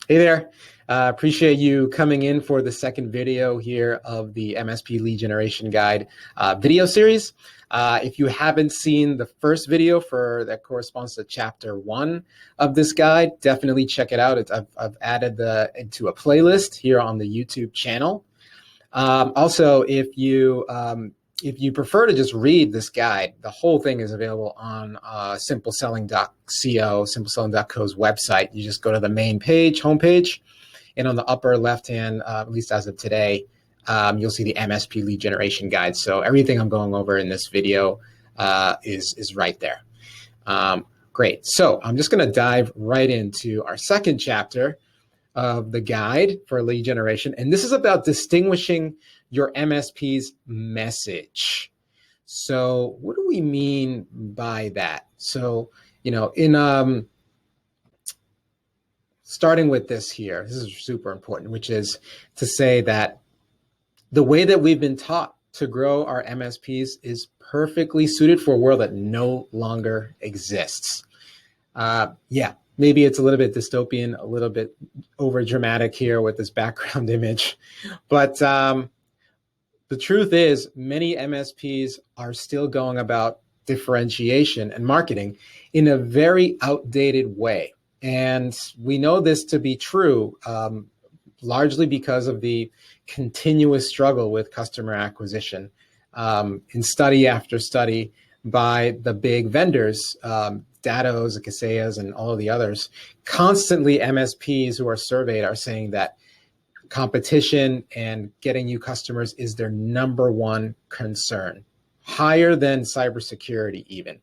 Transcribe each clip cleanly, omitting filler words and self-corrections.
Hey there. Appreciate you coming in for the second video here of the MSP Lead Generation Guide video series. If you haven't seen the first video that corresponds to chapter 1 of this guide, definitely check it out. I've added into a playlist here on the YouTube channel. Also, if you prefer to just read this guide, the whole thing is available on simpleselling.co's website. You just go to the main page, homepage, and on the upper left-hand, at least as of today, you'll see the MSP lead generation guide. So everything I'm going over in this video is right there. Great. So I'm just going to dive right into our second chapter of the guide for lead generation. And this is about distinguishing your MSP's message. So what do we mean by that? So, in starting with this here, this is super important, which is to say that the way that we've been taught to grow our MSPs is perfectly suited for a world that no longer exists. Maybe it's a little bit dystopian, a little bit over dramatic here with this background image, but the truth is many MSPs are still going about differentiation and marketing in a very outdated way. And we know this to be true largely because of the continuous struggle with customer acquisition. In study after study by the big vendors, Datos, Kaseya's, and all of the others, constantly MSPs who are surveyed are saying that competition and getting new customers is their number one concern, higher than cybersecurity even.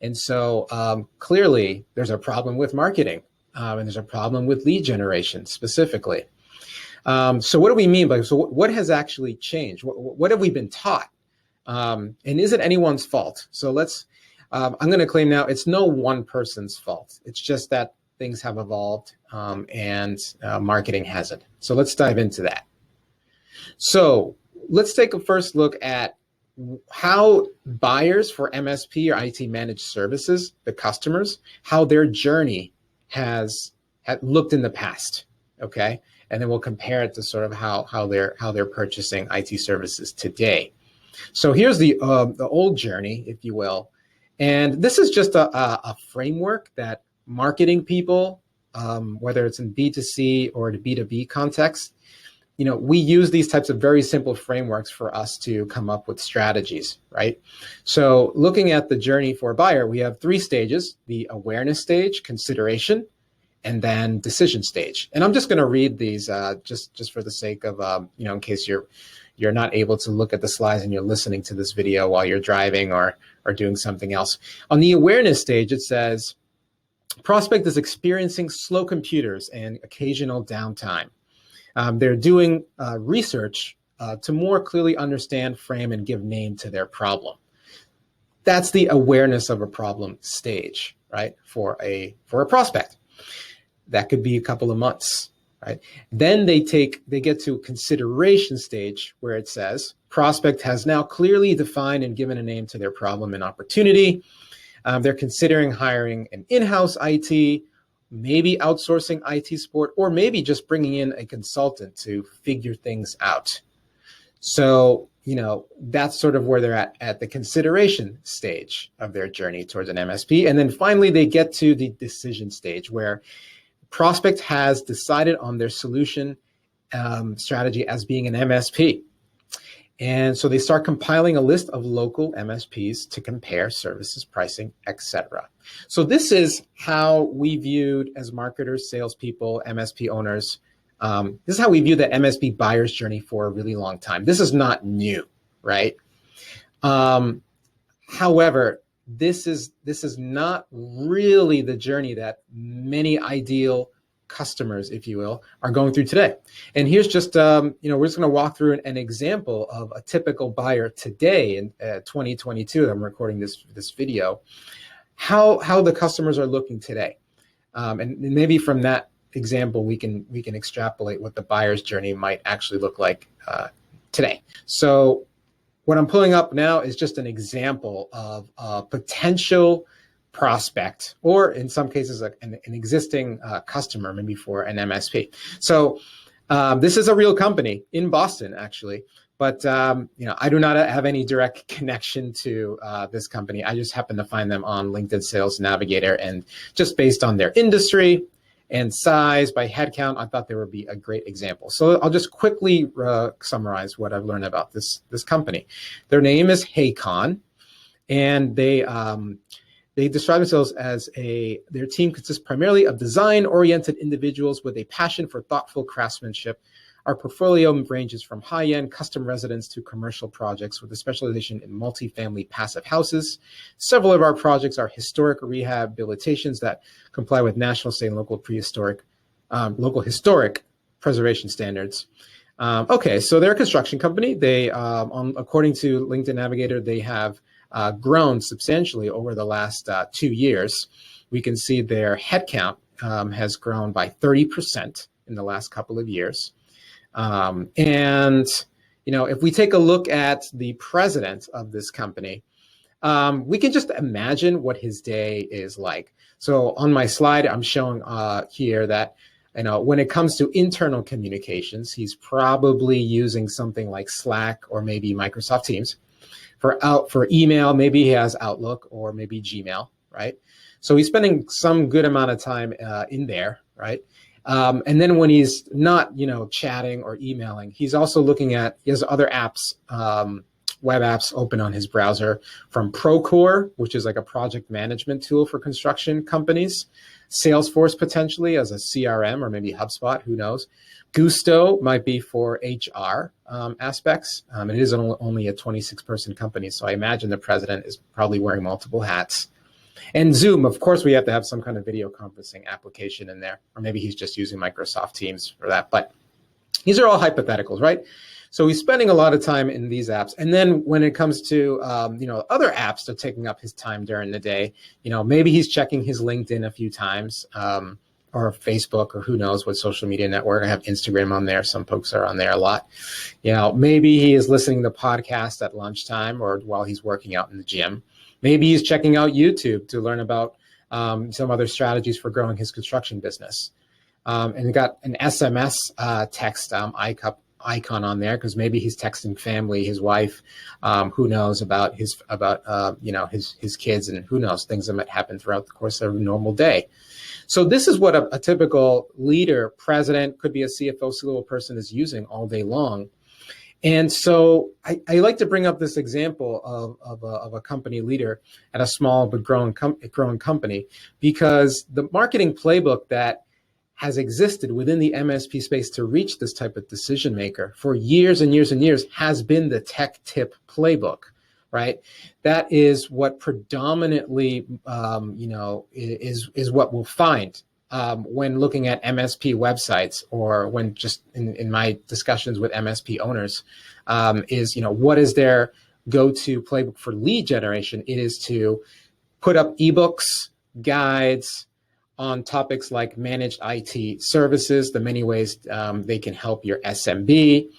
And so clearly there's a problem with marketing and there's a problem with lead generation specifically. So what do we mean by, so what has actually changed? What have we been taught? And is it anyone's fault? So I'm going to claim now it's no one person's fault. It's just that things have evolved and marketing hasn't. So let's dive into that. So let's take a first look at how buyers for MSP or IT managed services, the customers, how their journey has looked in the past. Okay, and then we'll compare it to sort of how they're purchasing IT services today. So here's the old journey, if you will, and this is just a framework that marketing people, whether it's in B2C or the B2B context, we use these types of very simple frameworks for us to come up with strategies, right? So looking at the journey for a buyer, we have 3 stages: the awareness stage, consideration, and then decision stage. And I'm just going to read these just for the sake of, in case you're not able to look at the slides and you're listening to this video while you're driving or doing something else. On the awareness stage, it says, prospect is experiencing slow computers and occasional downtime. They're doing research to more clearly understand, frame, and give name to their problem. That's the awareness of a problem stage, right? For a prospect. That could be a couple of months, right? Then they get to consideration stage where it says, prospect has now clearly defined and given a name to their problem and opportunity. They're considering hiring an in-house IT, maybe outsourcing IT support, or maybe just bringing in a consultant to figure things out. So, that's sort of where they're at the consideration stage of their journey towards an MSP. And then finally, they get to the decision stage where prospect has decided on their solution strategy as being an MSP. And so they start compiling a list of local MSPs to compare services, pricing, etc. So this is how we viewed as marketers, salespeople, MSP owners. This is how we view the MSP buyer's journey for a really long time. This is not new, right? However, this is not really the journey that many ideal customers, if you will, are going through today. And here's just, we're just going to walk through an example of a typical buyer today in 2022. I'm recording this video. How the customers are looking today, and maybe from that example we can extrapolate what the buyer's journey might actually look like today. So what I'm pulling up now is just an example of a potential prospect, or in some cases, an existing customer, maybe for an MSP. So this is a real company in Boston, actually. But I do not have any direct connection to this company. I just happen to find them on LinkedIn Sales Navigator, and just based on their industry and size by headcount, I thought they would be a great example. So I'll just quickly summarize what I've learned about this company. Their name is Haycon, and they describe themselves as their team consists primarily of design-oriented individuals with a passion for thoughtful craftsmanship. Our portfolio ranges from high-end custom residence to commercial projects with a specialization in multifamily passive houses. Several of our projects are historic rehabilitations that comply with national, state, and local local historic preservation standards. Okay, so they're a construction company. They, according to LinkedIn Navigator, they have grown substantially over the last 2 years. We can see their headcount has grown by 30% in the last couple of years. And if we take a look at the president of this company, we can just imagine what his day is like. So on my slide, I'm showing here that when it comes to internal communications, he's probably using something like Slack or maybe Microsoft Teams. For email, maybe he has Outlook or maybe Gmail, right? So he's spending some good amount of time in there, right? And then when he's not, chatting or emailing, he's also he has other apps, web apps open on his browser, from Procore, which is like a project management tool for construction companies, Salesforce potentially as a CRM, or maybe HubSpot, who knows. Gusto might be for HR aspects. It is only a 26-person company, so I imagine the president is probably wearing multiple hats. And Zoom, of course, we have to have some kind of video conferencing application in there, or maybe he's just using Microsoft Teams for that. But these are all hypotheticals, right? So he's spending a lot of time in these apps. And then when it comes to, other apps that are taking up his time during the day, maybe he's checking his LinkedIn a few times, or Facebook, or who knows what social media network. I have Instagram on there. Some folks are on there a lot. Maybe he is listening to podcasts at lunchtime or while he's working out in the gym. Maybe he's checking out YouTube to learn about some other strategies for growing his construction business. And he got an SMS text icon on there because maybe he's texting family, his wife, who knows about his kids, and who knows, things that might happen throughout the course of a normal day. So this is what a typical leader, president, could be a CFO, C-level person, is using all day long. And so I like to bring up this example of a company leader at a small but growing company, because the marketing playbook that has existed within the MSP space to reach this type of decision maker for years and years and years has been the tech tip playbook, right? That is what predominantly, is what we'll find when looking at MSP websites, or when just in my discussions with MSP owners, what is their go-to playbook for lead generation? It is to put up ebooks, guides on topics like managed IT services, the many ways they can help your SMB,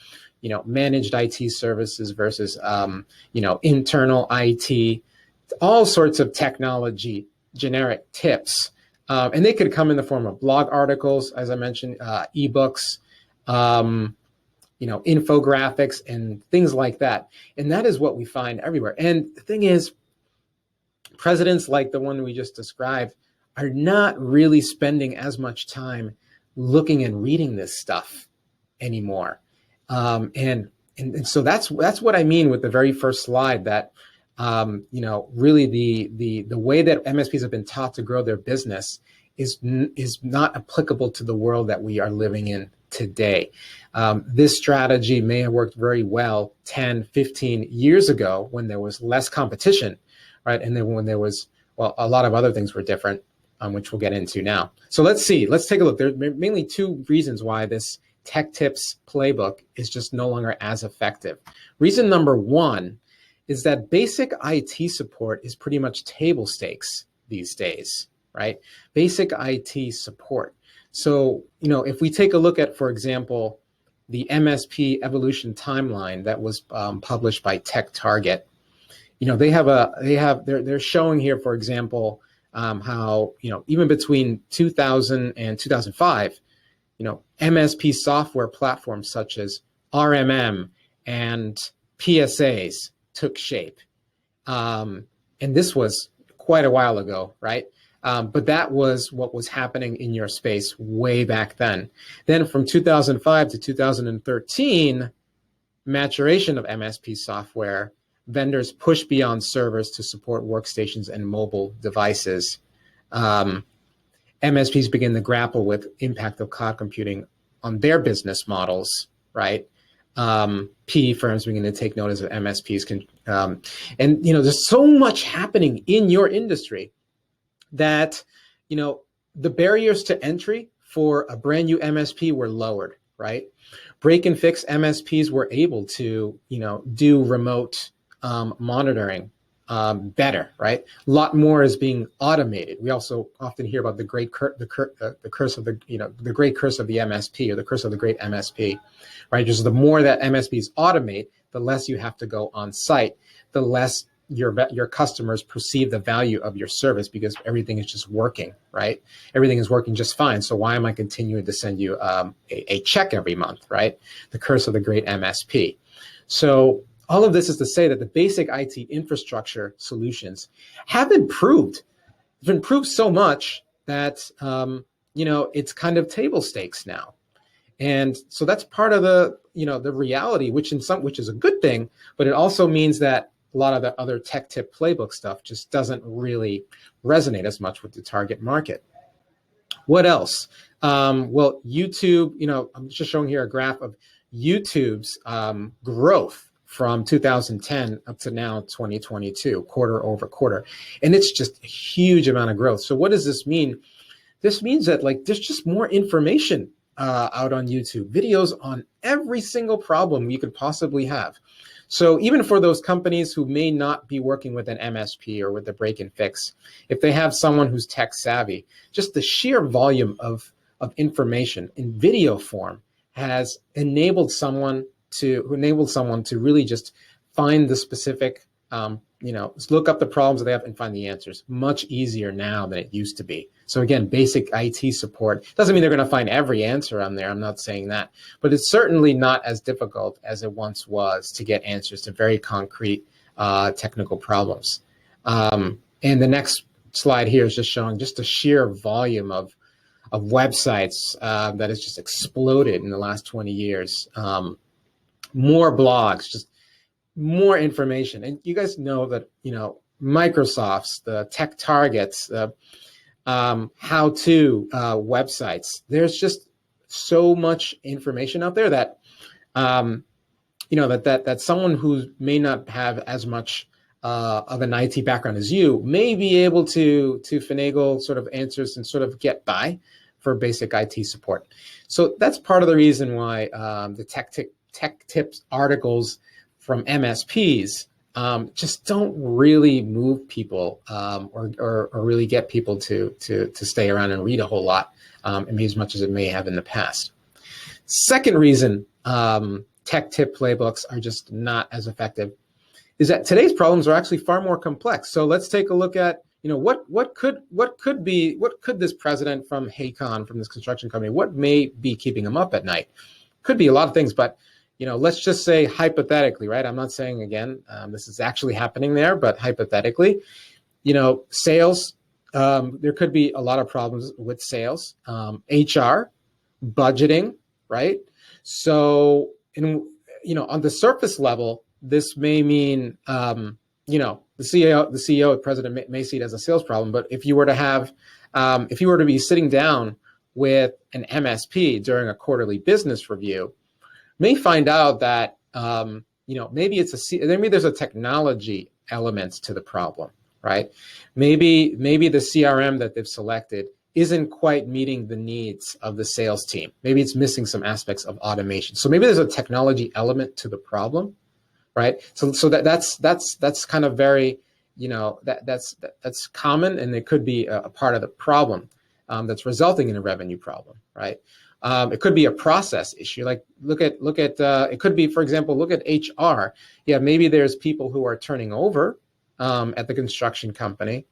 managed IT services versus, internal IT, all sorts of technology, generic tips. And they could come in the form of blog articles, as I mentioned, ebooks, infographics and things like that. And that is what we find everywhere. And the thing is, presidents like the one we just described are not really spending as much time looking and reading this stuff anymore. And so that's what I mean with the very first slide, that really the way that MSPs have been taught to grow their business is not applicable to the world that we are living in today. This strategy may have worked very well 10, 15 years ago when there was less competition, right? And then when there was, a lot of other things were different, which we'll get into now. So let's take a look. There are mainly two reasons why this tech tips playbook is just no longer as effective. Reason number one is that basic IT support is pretty much table stakes these days, right? Basic IT support. So, if we take a look at, for example, the MSP evolution timeline that was published by TechTarget, they're showing here, for example, how, even between 2000 and 2005, MSP software platforms such as RMM and PSAs took shape. And this was quite a while ago, right? But that was what was happening in your space way back then. Then from 2005 to 2013, maturation of MSP software, vendors push beyond servers to support workstations and mobile devices. MSPs begin to grapple with impact of cloud computing on their business models, right? PE firms begin to take notice of MSPs. And there's so much happening in your industry that, the barriers to entry for a brand new MSP were lowered, right? Break and fix MSPs were able to, do remote monitoring better, right? A lot more is being automated. We also often hear about the great curse of the great curse of the MSP, or the curse of the great MSP, right? Just the more that MSPs automate, the less you have to go on site, the less your customers perceive the value of your service, because everything is just working, right? Everything is working just fine. So why am I continuing to send you a check every month, right? The curse of the great MSP. So all of this is to say that the basic IT infrastructure solutions have improved. It's improved so much that it's kind of table stakes now. And so that's part of the reality, which is a good thing, but it also means that a lot of the other tech tip playbook stuff just doesn't really resonate as much with the target market. What else? Well, YouTube, I'm just showing here a graph of YouTube's growth from 2010 up to now 2022, quarter over quarter. And it's just a huge amount of growth. So what does this mean? This means that there's just more information out on YouTube, videos on every single problem you could possibly have. So even for those companies who may not be working with an MSP or with a break and fix, if they have someone who's tech savvy, just the sheer volume of information in video form has enabled someone to really just find the specific, look up the problems that they have and find the answers much easier now than it used to be. So again, basic IT support doesn't mean they're going to find every answer on there. I'm not saying that, but it's certainly not as difficult as it once was to get answers to very concrete technical problems. And the next slide here is just showing just the sheer volume of websites that has just exploded in the last 20 years. More blogs, just more information. And you guys know that, Microsoft's, the Tech Targets, the how-to websites, there's just so much information out there that, that someone who may not have as much of an IT background as you may be able to finagle sort of answers and sort of get by for basic IT support. So that's part of the reason why the tech tips articles from MSPs just don't really move people or really get people to stay around and read a whole lot, maybe as much as it may have in the past. Second reason tech tip playbooks are just not as effective is that today's problems are actually far more complex. So let's take a look at what could this president from Haycon, from this construction company, what may be keeping him up at night? Could be a lot of things, but let's just say hypothetically, right? I'm not saying again, this is actually happening there, but hypothetically, sales, there could be a lot of problems with sales, HR, budgeting, right? So, on the surface level, this may mean, the CEO, the president may see it as a sales problem. But if you were to be sitting down with an MSP during a quarterly business review, may find out that maybe there's a technology element to the problem, right? Maybe the CRM that they've selected isn't quite meeting the needs of the sales team. Maybe it's missing some aspects of automation. So maybe there's a technology element to the problem, right? So that's kind of very, that's common, and it could be a part of the problem that's resulting in a revenue problem, right? It could be a process issue. Like look at it could be, for example, look at HR. Yeah, maybe there's people who are turning over at the construction company,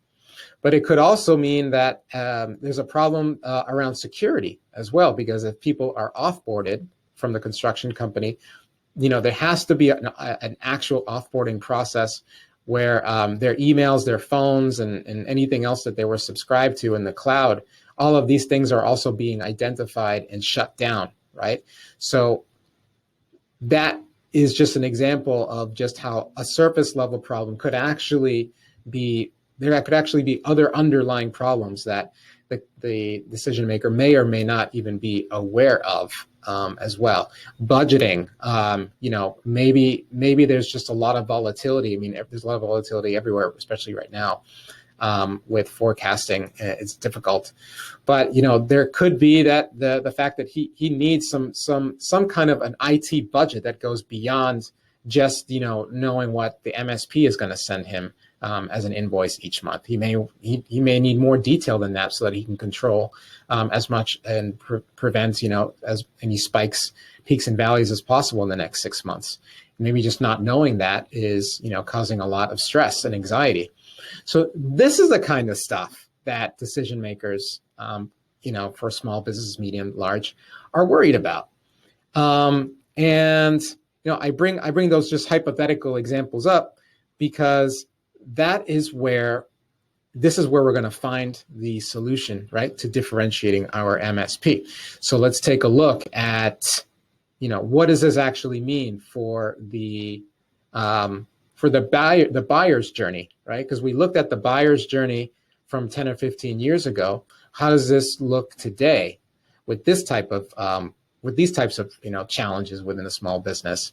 But it could also mean that there's a problem around security as well, because if people are offboarded from the construction company, there has to be an actual offboarding process where their emails, their phones, and anything else that they were subscribed to in the cloud, all of these things are also being identified and shut down, right? So that is just an example of just how a surface level problem could actually be, there could actually be other underlying problems that the decision maker may or may not even be aware of as well. Budgeting, maybe there's just a lot of volatility. I mean, there's a lot of volatility everywhere, especially right now. With forecasting, it's difficult, but there could be that the fact that he needs some kind of an IT budget that goes beyond just knowing what the MSP is going to send him as an invoice each month. He may need more detail than that so that he can control as much and prevent as any peaks and valleys as possible in the next 6 months. Maybe just not knowing that is causing a lot of stress and anxiety. So this is the kind of stuff that decision makers, for small businesses, medium, large, are worried about. And I bring those just hypothetical examples up because this is where we're going to find the solution, right, to differentiating our MSP. So let's take a look at, what does this actually mean for the buyer's journey, right? Because we looked at the buyer's journey from 10 or 15 years ago. How does this look today with these types of challenges within a small business?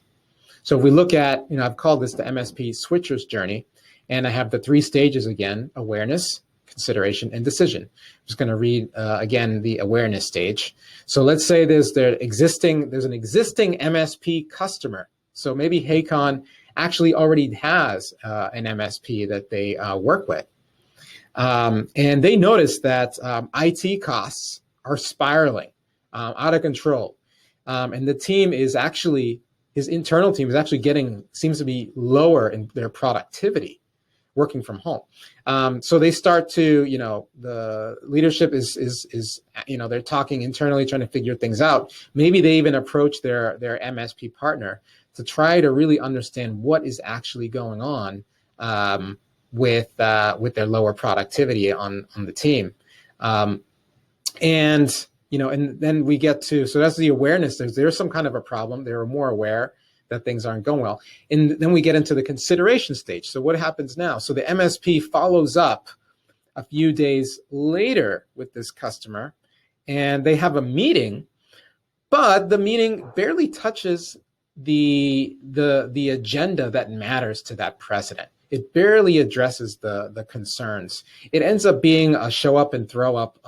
So if we look at, I've called this the MSP switcher's journey, and I have the 3 stages again: awareness, consideration, and decision. I'm just going to read again the awareness stage. So let's say there's an existing MSP customer. So maybe Haycon actually already has an MSP that they work with. And they notice that IT costs are spiraling out of control. And the team is actually, his internal team is actually seems to be lower in their productivity working from home. So they start to, the leadership is they're talking internally, trying to figure things out. Maybe they even approach their MSP partner to try to really understand what is actually going on with their lower productivity on the team. And then we get to, so that's the awareness. There's some kind of a problem. They're more aware that things aren't going well. And then we get into the consideration stage. So what happens now? So the MSP follows up a few days later with this customer, and they have a meeting, but the meeting barely touches the agenda that matters to that president. It barely addresses the concerns. It ends up being a show up and throw up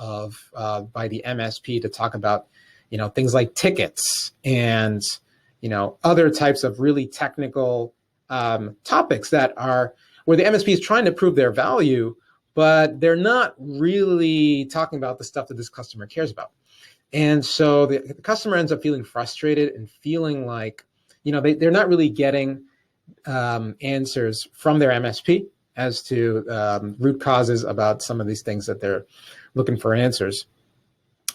by the MSP to talk about things like tickets and other types of really technical topics that are where the MSP is trying to prove their value, but they're not really talking about the stuff that this customer cares about. And so the customer ends up feeling frustrated and feeling like they're not really getting answers from their MSP as to root causes about some of these things that they're looking for answers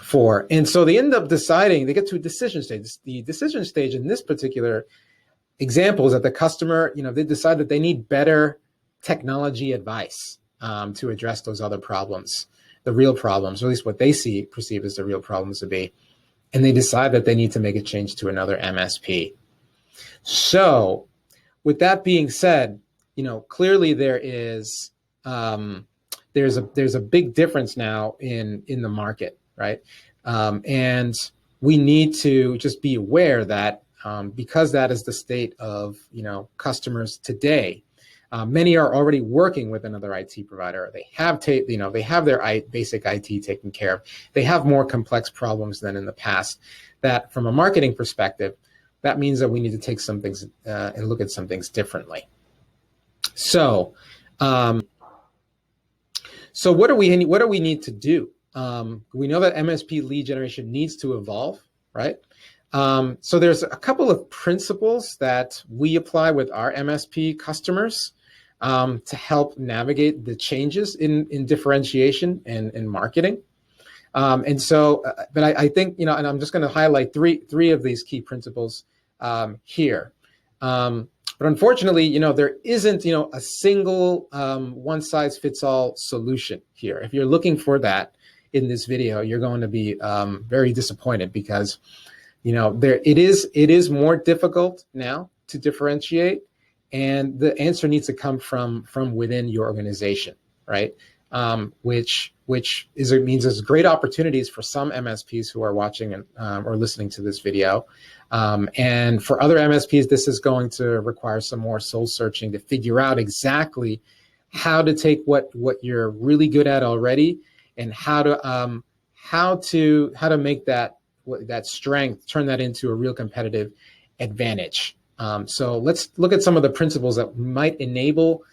for. And so they end up deciding, they get to a decision stage. The decision stage in this particular example is that the customer, they decide that they need better technology advice to address those other problems, the real problems, or at least what they perceive as the real problems to be. And they decide that they need to make a change to another MSP. So with that being said, clearly there's a big difference now in the market, right? And we need to just be aware that because that is the state of customers today, many are already working with another IT provider. They have they have their basic IT taken care of. They have more complex problems than in the past. That from a marketing perspective, that means that we need to take some things and look at some things differently. So, what do we need to do? We know that MSP lead generation needs to evolve, right? So there's a couple of principles that we apply with our MSP customers to help navigate the changes in differentiation and in marketing. But I think, and I'm just going to highlight three of these key principles here. But unfortunately, there isn't, a single one size fits all solution here. If you're looking for that in this video, you're going to be very disappointed because, it is more difficult now to differentiate, and the answer needs to come from within your organization, right? Which means there's great opportunities for some MSPs who are watching and or listening to this video. And for other MSPs, this is going to require some more soul searching to figure out exactly how to take what you're really good at already and how to make that strength, turn that into a real competitive advantage. So let's look at some of the principles that might enable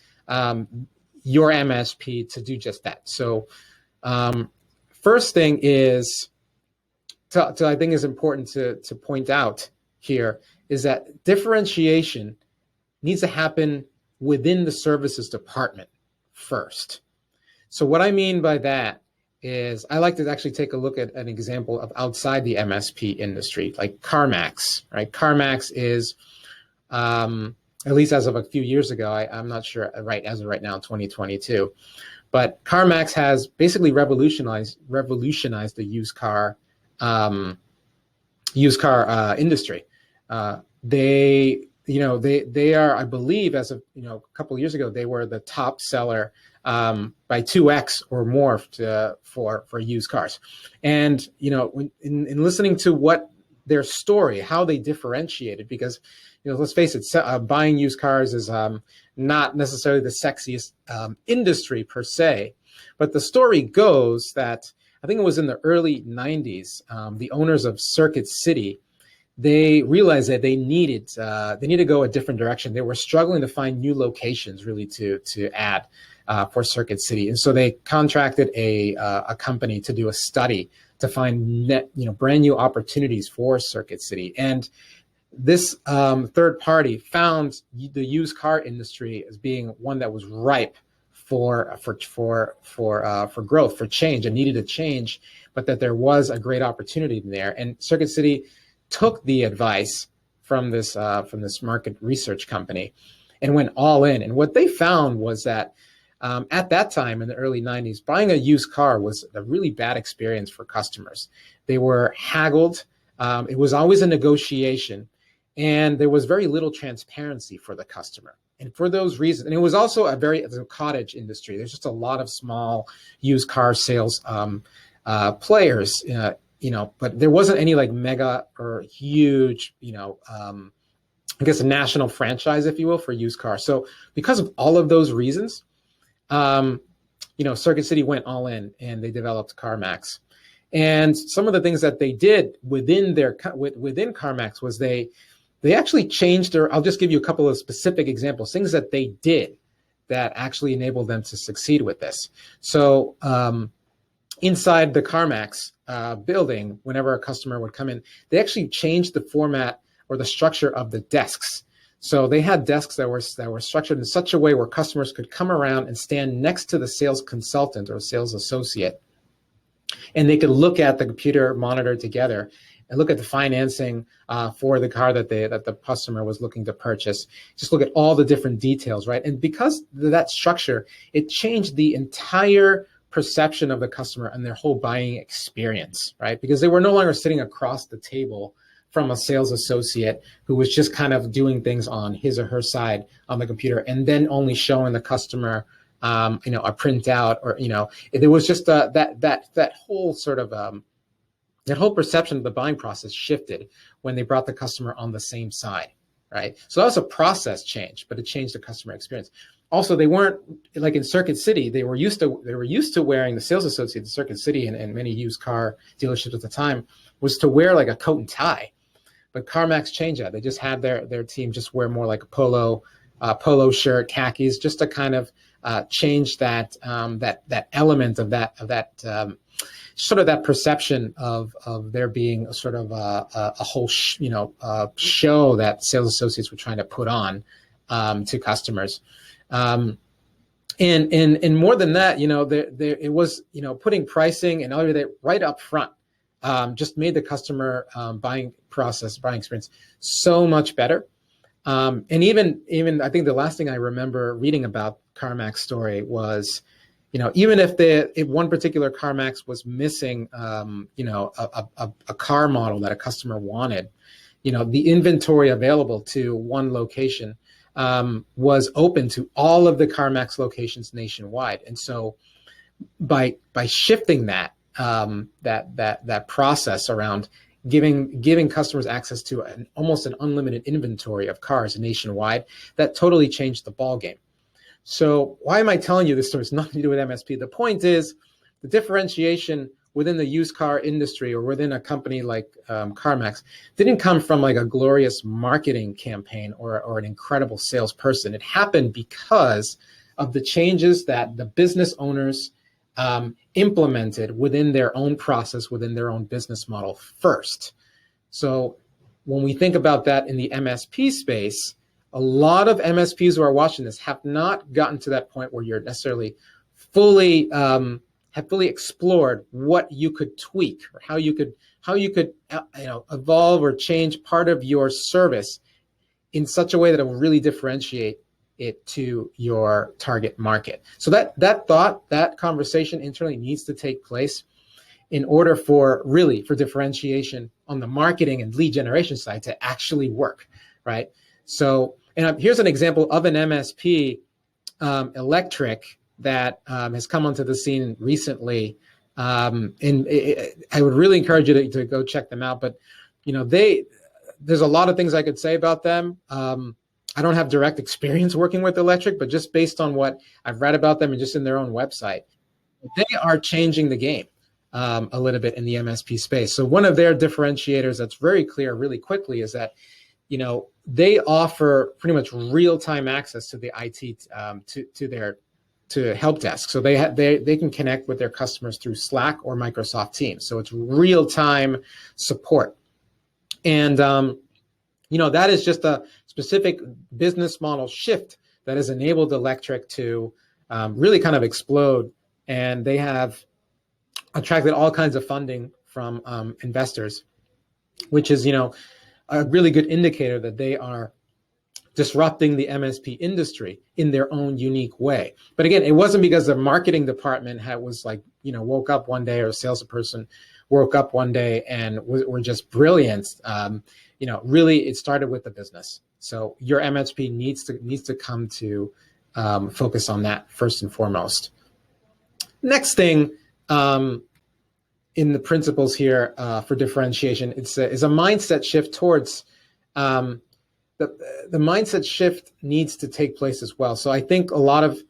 your MSP to do just that. So first thing is, I think is important to point out here is that differentiation needs to happen within the services department first. So what I mean by that is I like to actually take a look at an example of outside the MSP industry, like CarMax, right? CarMax is, at least as of a few years ago, I'm not sure as of right now, 2022, but CarMax has basically revolutionized the used car industry. They are, I believe, as of a couple of years ago, they were the top seller by 2x or more for used cars. And in listening to what their story, how they differentiated, because let's face it, buying used cars is not necessarily the sexiest industry per se, but the story goes that I think it was in the early 90s, the owners of Circuit City, they realized that they needed to go a different direction. They were struggling to find new locations really to add for Circuit City, and so they contracted a company to do a study to find brand new opportunities for Circuit City. And this third party found the used car industry as being one that was ripe for growth, for change, and needed a change, but that there was a great opportunity there. And Circuit City took the advice from this market research company and went all in. And what they found was that at that time in the early 90s, buying a used car was a really bad experience for customers. They were haggled. It was always a negotiation, and there was very little transparency for the customer. And for those reasons, and it was also a cottage industry. There's just a lot of small used car sales players, but there wasn't any like mega or huge, I guess a national franchise, if you will, for used cars. So because of all of those reasons, Circuit City went all in and they developed CarMax. And some of the things that they did within CarMax was they actually changed I'll just give you a couple of specific examples, things that they did that actually enabled them to succeed with this. So inside the CarMax building, whenever a customer would come in, they actually changed the format or the structure of the desks. So they had desks that were structured in such a way where customers could come around and stand next to the sales consultant or sales associate, and they could look at the computer monitor together and look at the financing for the car that the customer was looking to purchase. Just look at all the different details, right? And because of that structure, it changed the entire perception of the customer and their whole buying experience, right? Because they were no longer sitting across the table from a sales associate who was just kind of doing things on his or her side on the computer and then only showing the customer a printout, or there was just that whole sort of that whole perception of the buying process shifted when they brought the customer on the same side, right? So that was a process change, but it changed the customer experience. Also, they weren't like in Circuit City. They were used to wearing, the sales associate at Circuit City and many used car dealerships at the time was to wear like a coat and tie. But CarMax changed that. They just had their team just wear more like a polo shirt, khakis, just to kind of change that element of that sort of that perception of there being a sort of a whole show that sales associates were trying to put on to customers. And more than that, it was, putting pricing and all of that right up front, just made the customer buying experience so much better. And even I think the last thing I remember reading about CarMax's story was, even if one particular CarMax was missing, a car model that a customer wanted, the inventory available to one location was open to all of the CarMax locations nationwide. And so by shifting that process around giving customers access to almost an unlimited inventory of cars nationwide, that totally changed the ball game. So why am I telling you this story? It's nothing to do with MSP. The point is the differentiation within the used car industry or within a company like CarMax didn't come from like a glorious marketing campaign or an incredible salesperson. It happened because of the changes that the business owners implemented within their own process, within their own business model first. So when we think about that in the MSP space, a lot of MSPs who are watching this have not gotten to that point where you're necessarily fully explored what you could tweak or how you could evolve or change part of your service in such a way that it will really differentiate it to your target market. So that conversation internally needs to take place in order for differentiation on the marketing and lead generation side to actually work, right? So, and here's an example of an MSP, Electric, that has come onto the scene recently. I would really encourage you to go check them out. But, there's a lot of things I could say about them. I don't have direct experience working with Electric, but just based on what I've read about them and just in their own website, they are changing the game a little bit in the MSP space. So one of their differentiators that's very clear really quickly is that, they offer pretty much real-time access to the IT, to help desk. So they can connect with their customers through Slack or Microsoft Teams. So it's real-time support. And, that is just a specific business model shift that has enabled Electric to really kind of explode. And they have attracted all kinds of funding from investors, which is, a really good indicator that they are disrupting the MSP industry in their own unique way. But again, it wasn't because the marketing department was like, woke up one day, or a salesperson woke up one day and were just brilliant. Really it started with the business. So your MSP needs to come to focus on that first and foremost. Next thing, in the principles here for differentiation, is a mindset shift towards the mindset shift needs to take place as well. So I think a lot of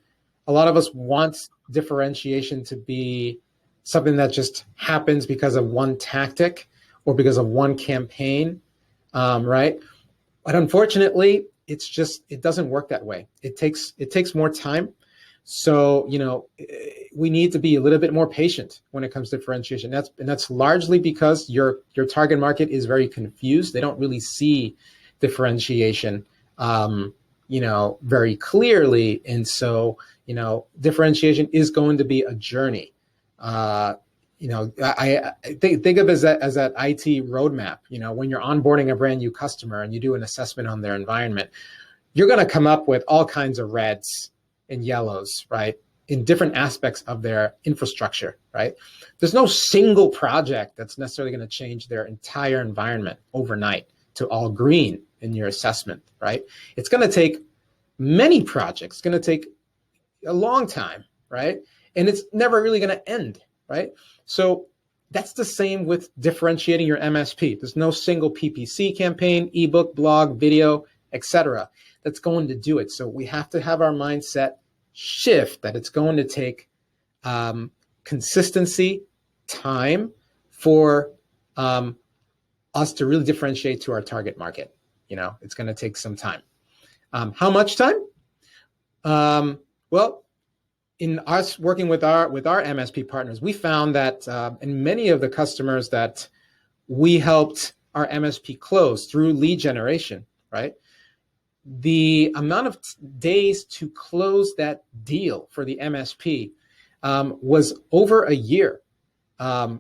us want differentiation to be something that just happens because of one tactic or because of one campaign, right? But unfortunately, it doesn't work that way. It takes more time. So, we need to be a little bit more patient when it comes to differentiation. That's largely because your target market is very confused. They don't really see differentiation, very clearly. And so, differentiation is going to be a journey. I think of it as that IT roadmap. When you're onboarding a brand new customer and you do an assessment on their environment, you're going to come up with all kinds of reds and yellows, right, in different aspects of their infrastructure, right? There's no single project that's necessarily going to change their entire environment overnight to all green in your assessment, right? It's going to take many projects. It's going to take a long time, right? And it's never really going to end, right? So that's the same with differentiating your MSP. There's no single PPC campaign, ebook, blog, video, etc. that's going to do it. So we have to have our mindset shift that it's going to take consistency, time for us to really differentiate to our target market. It's going to take some time. How much time? Well, in us working with our MSP partners, we found that in many of the customers that we helped our MSP close through lead generation, right? the amount of days to close that deal for the MSP was over a year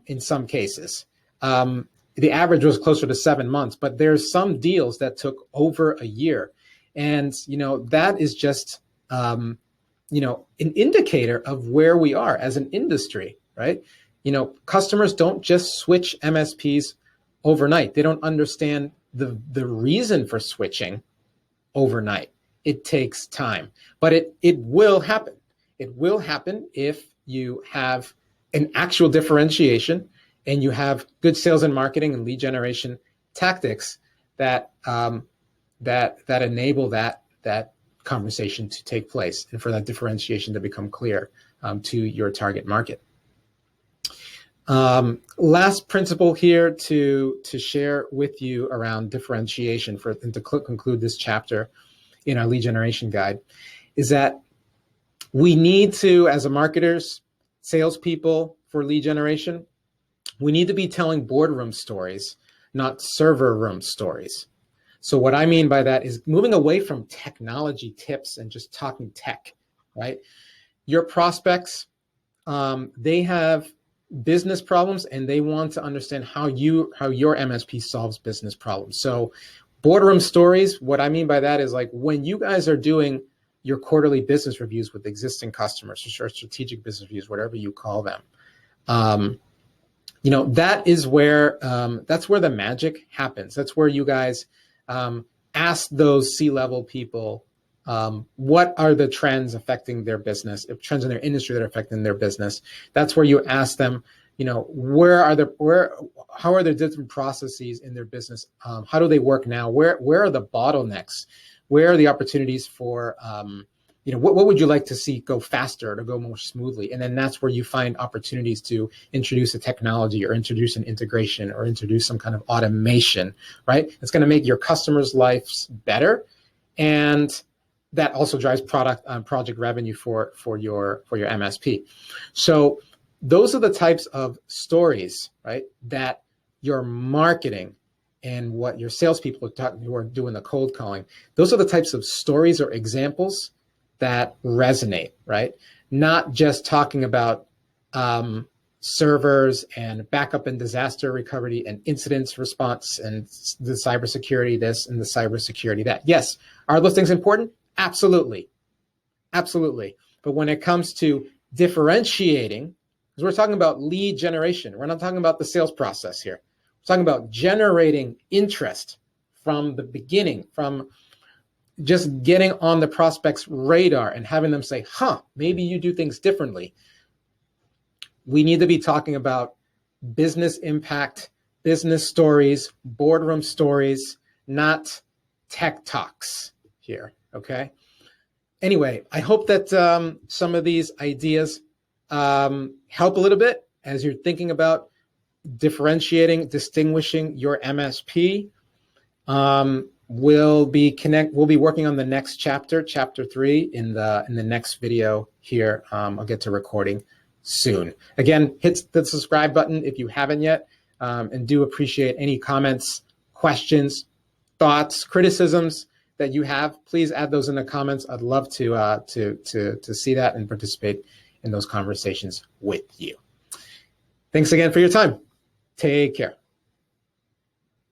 in some cases. The average was closer to 7 months, but there's some deals that took over a year. And, that is just, an indicator of where we are as an industry, right? Customers don't just switch MSPs overnight. They don't understand the reason for switching overnight. It takes time, but it will happen. It will happen if you have an actual differentiation and you have good sales and marketing and lead generation tactics that that enable that conversation to take place and for that differentiation to become clear to your target market. Last principle here to share with you around differentiation and to conclude this chapter in our lead generation guide is that we need to, as a marketers, salespeople for lead generation, we need to be telling boardroom stories, not server room stories. So what I mean by that is moving away from technology tips and just talking tech, right? Your prospects, they have business problems and they want to understand how your MSP solves business problems. So boardroom stories, what I mean by that is like when you guys are doing your quarterly business reviews with existing customers or strategic business reviews, whatever you call them, that is where that's where the magic happens. That's where you guys ask those C-level people what are the trends affecting their business, if trends in their industry that are affecting their business. That's where you ask them, how are the different processes in their business? How do they work now? Where are the bottlenecks? Where are the opportunities for, what would you like to see go faster, to go more smoothly? And then that's where you find opportunities to introduce a technology or introduce an integration or introduce some kind of automation, right? It's going to make your customers' lives better. And that also drives project revenue for your MSP. So those are the types of stories, right, that your marketing and what your salespeople who are doing the cold calling, those are the types of stories or examples that resonate, right? Not just talking about servers and backup and disaster recovery and incidents response and the cybersecurity this and the cybersecurity that. Yes, are those things important? Absolutely. Absolutely. But when it comes to differentiating, because we're talking about lead generation, we're not talking about the sales process here. We're talking about generating interest from the beginning, from just getting on the prospect's radar and having them say, maybe you do things differently. We need to be talking about business impact, business stories, boardroom stories, not tech talks here, okay? Anyway, I hope that some of these ideas help a little bit as you're thinking about differentiating, distinguishing your MSP. We'll be working on the next chapter 3 in the next video here. I'll get to recording soon. Again, hit the subscribe button if you haven't yet, and do appreciate any comments, questions, thoughts, criticisms that you have. Please add those in the comments. I'd love to see that and participate in those conversations with you. Thanks again for your time. Take care.